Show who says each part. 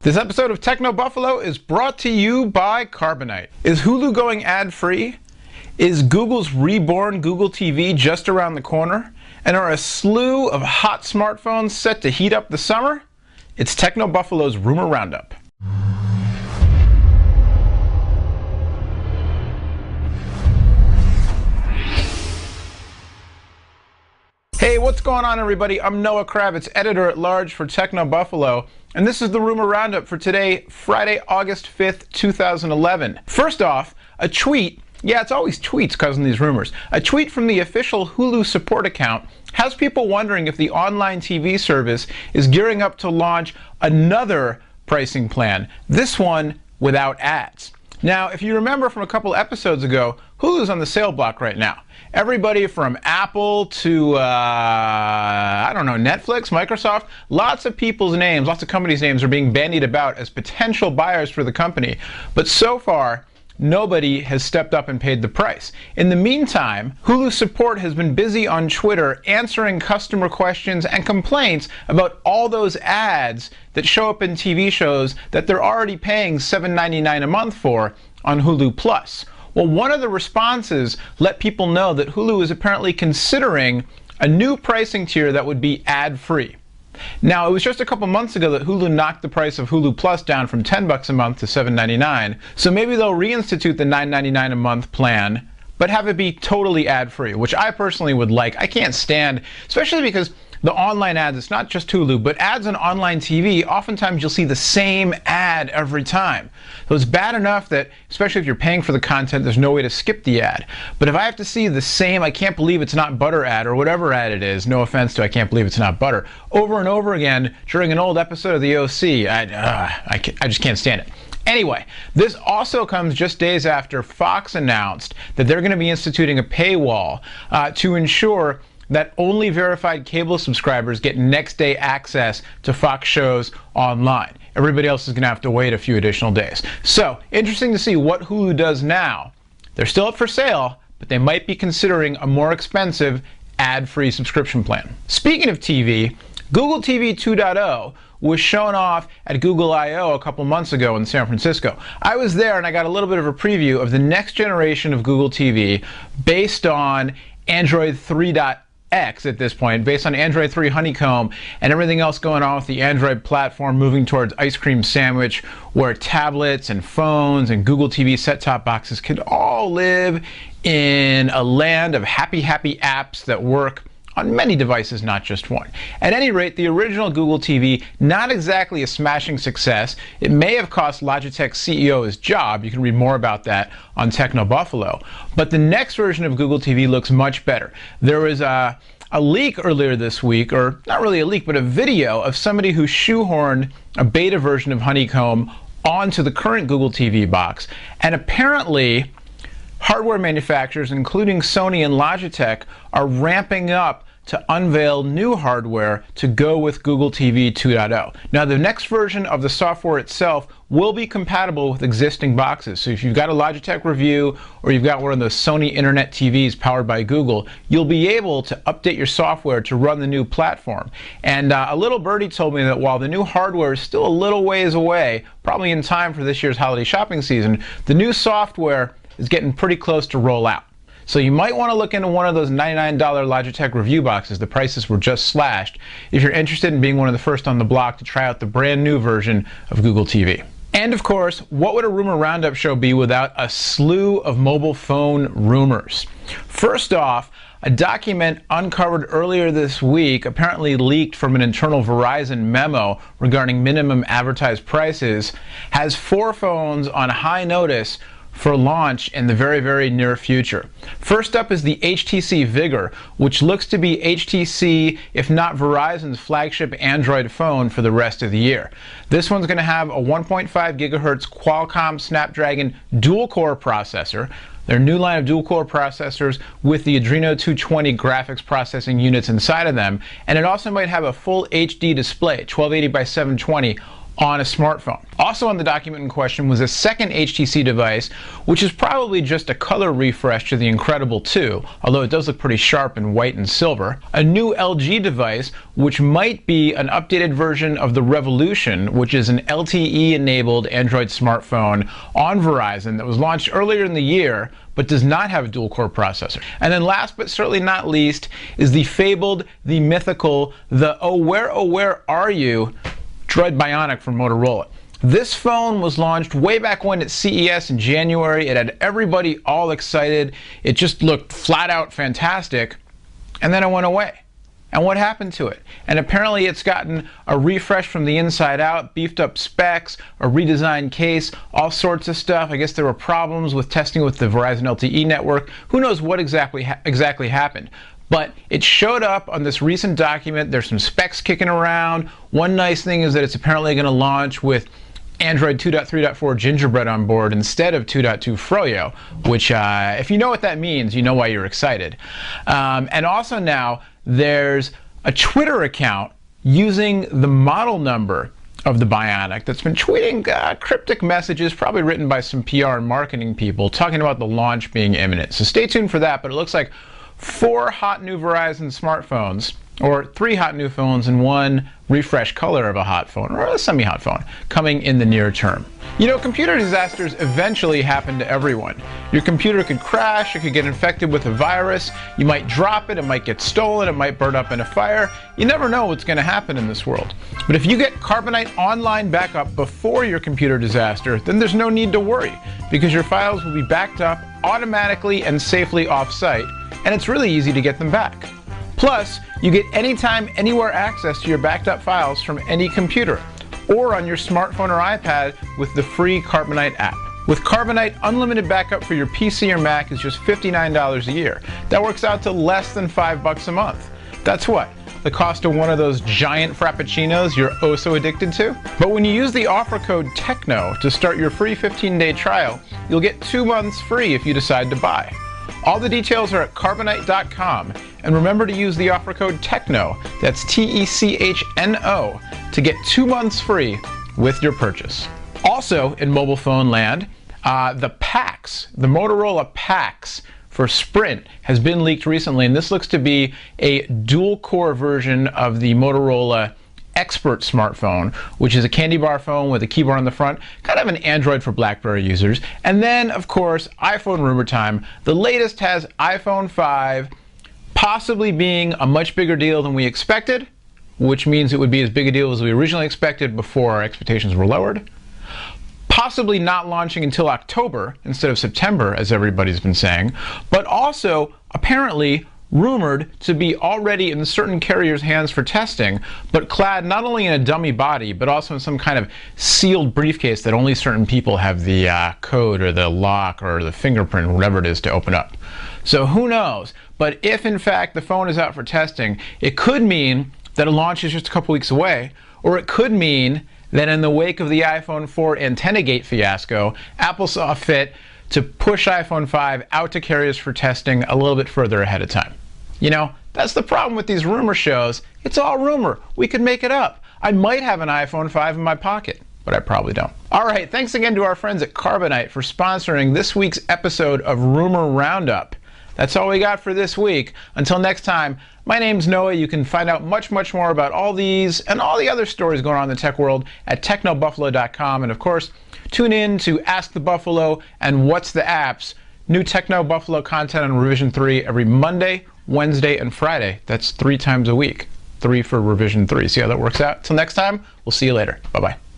Speaker 1: This episode of Techno Buffalo is brought to you by Carbonite. Is Hulu going ad-free? Is Google's reborn Google TV just around the corner? And are a slew of hot smartphones set to heat up the summer? It's Techno Buffalo's Rumor Roundup. Hey, what's going on, everybody? I'm Noah Kravitz, editor-at-large for Techno Buffalo, and this is the Rumor Roundup for today, Friday, August 5th, 2011. First off, a tweet. Yeah, it's always tweets causing these rumors. A tweet from the official Hulu support account has people wondering if the online TV service is gearing up to launch another pricing plan, this one without ads. Now, if you remember from a couple episodes ago, Hulu's on the sale block right now. Everybody from Apple to, I don't know, Netflix, Microsoft, lots of people's names, lots of companies' names are being bandied about as potential buyers for the company. But so far, nobody has stepped up and paid the price. In the meantime, Hulu support has been busy on Twitter answering customer questions and complaints about all those ads that show up in TV shows that they're already paying $7.99 a month for on Hulu Plus. Well, one of the responses let people know that Hulu is apparently considering a new pricing tier that would be ad-free. Now, it was just a couple months ago that Hulu knocked the price of Hulu Plus down from $10 a month to $7.99, so maybe they'll reinstitute the $9.99 a month plan, but have it be totally ad-free, which I personally would like. I can't stand, especially because the online ads, it's not just Hulu, but ads on online TV, oftentimes you'll see the same ad every time. So it's bad enough that, especially if you're paying for the content, there's no way to skip the ad. But if I have to see the same "I can't believe it's not butter" ad, or whatever ad it is, no offense to "I can't believe it's not butter," over and over again during an old episode of the OC, I just can't stand it. Anyway, this also comes just days after Fox announced that they're going to be instituting a paywall to ensure that only verified cable subscribers get next-day access to Fox shows online. Everybody else is going to have to wait a few additional days. So, interesting to see what Hulu does now. They're still up for sale, but they might be considering a more expensive ad-free subscription plan. Speaking of TV, Google TV 2.0 was shown off at Google I/O a couple months ago in San Francisco. I was there and I got a little bit of a preview of the next generation of Google TV based on Android 3.0 X at this point, based on Android 3 Honeycomb and everything else going on with the Android platform moving towards ice cream sandwich, where tablets and phones and Google TV set-top boxes can all live in a land of happy apps that work on many devices, not just one. At any rate, the original Google TV, not exactly a smashing success. It may have cost Logitech's CEO his job. You can read more about that on Techno Buffalo. But the next version of Google TV looks much better. There was a leak earlier this week, or not really a leak, but a video of somebody who shoehorned a beta version of Honeycomb onto the current Google TV box. And apparently, hardware manufacturers, including Sony and Logitech, are ramping up to unveil new hardware to go with Google TV 2.0. Now, the next version of the software itself will be compatible with existing boxes. So if you've got a Logitech Review or you've got one of those Sony Internet TVs powered by Google, you'll be able to update your software to run the new platform. And a little birdie told me that while the new hardware is still a little ways away, probably in time for this year's holiday shopping season, the new software is getting pretty close to roll out. So you might want to look into one of those $99 Logitech Review boxes. The prices were just slashed if you're interested in being one of the first on the block to try out the brand new version of Google TV. And of course, what would a Rumor Roundup show be without a slew of mobile phone rumors? First off, a document uncovered earlier this week, apparently leaked from an internal Verizon memo regarding minimum advertised prices, has 4 phones on high notice for launch in the very near future. First up is the HTC Vigor, which looks to be HTC, if not Verizon's flagship Android phone for the rest of the year. This one's going to have a 1.5 gigahertz Qualcomm Snapdragon dual-core processor, their new line of dual-core processors with the Adreno 220 graphics processing units inside of them, and it also might have a full HD display, 1280 by 720, on a smartphone. Also on the document in question was a second HTC device, which is probably just a color refresh to the Incredible 2, although it does look pretty sharp in white and silver. A new LG device, which might be an updated version of the Revolution, which is an LTE-enabled Android smartphone on Verizon that was launched earlier in the year, but does not have a dual-core processor. And then last but certainly not least is the fabled, the mythical, the oh where are you Droid Bionic from Motorola. This phone was launched way back when at CES in January. It had everybody all excited. It just looked flat out fantastic, and then it went away. And what happened to it? And apparently it's gotten a refresh from the inside out, beefed up specs, a redesigned case, all sorts of stuff. I guess there were problems with testing with the Verizon LTE network. Who knows what exactly happened? But it showed up on this recent document. There's some specs kicking around. One nice thing is that it's apparently going to launch with Android 2.3.4 Gingerbread on board instead of 2.2 Froyo, which if you know what that means, you know why you're excited. And also now there's a Twitter account using the model number of the Bionic that's been tweeting cryptic messages, probably written by some PR and marketing people, talking about the launch being imminent. So stay tuned for that, but it looks like 4 hot new Verizon smartphones, or 3 hot new phones and 1 refresh color of a hot phone, or a semi-hot phone, coming in the near term. You know, computer disasters eventually happen to everyone. Your computer could crash, it could get infected with a virus, you might drop it, it might get stolen, it might burn up in a fire. You never know what's going to happen in this world. But if you get Carbonite Online Backup before your computer disaster, then there's no need to worry, because your files will be backed up automatically and safely off-site, and it's really easy to get them back. Plus, you get anytime, anywhere access to your backed up files from any computer, or on your smartphone or iPad with the free Carbonite app. With Carbonite, unlimited backup for your PC or Mac is just $59 a year. That works out to less than $5 a month. That's what? The cost of one of those giant frappuccinos you're oh so addicted to? But when you use the offer code TECHNO to start your free 15-day trial, you'll get 2 months free if you decide to buy. All the details are at carbonite.com, and remember to use the offer code TECHNO, that's TECHNO, to get 2 months free with your purchase. Also in mobile phone land, the PAX, the Motorola PAX for Sprint has been leaked recently, and this looks to be a dual-core version of the Motorola Expert smartphone, which is a candy bar phone with a keyboard on the front, kind of an Android for BlackBerry users. And then, of course, iPhone rumor time. The latest has iPhone 5 possibly being a much bigger deal than we expected, which means it would be as big a deal as we originally expected before our expectations were lowered. Possibly not launching until October instead of September, as everybody's been saying, but also apparently rumored to be already in certain carriers' hands for testing, but clad not only in a dummy body, but also in some kind of sealed briefcase that only certain people have the code or the lock or the fingerprint, or whatever it is, to open up. So who knows? But if in fact the phone is out for testing, it could mean that a launch is just a couple weeks away, or it could mean that in the wake of the iPhone 4 AntennaGate fiasco, Apple saw fit to push iPhone 5 out to carriers for testing a little bit further ahead of time. You know, that's the problem with these rumor shows. It's all rumor. We could make it up. I might have an iPhone 5 in my pocket, but I probably don't. All right, thanks again to our friends at Carbonite for sponsoring this week's episode of Rumor Roundup. That's all we got for this week. Until next time, my name's Noah. You can find out much more about all these and all the other stories going on in the tech world at technobuffalo.com. And of course, tune in to Ask the Buffalo and What's the Apps. New Techno Buffalo content on Revision 3 every Monday, Wednesday, and Friday. That's 3 times a week. 3 for Revision 3. See how that works out? Till next time, we'll see you later. Bye-bye.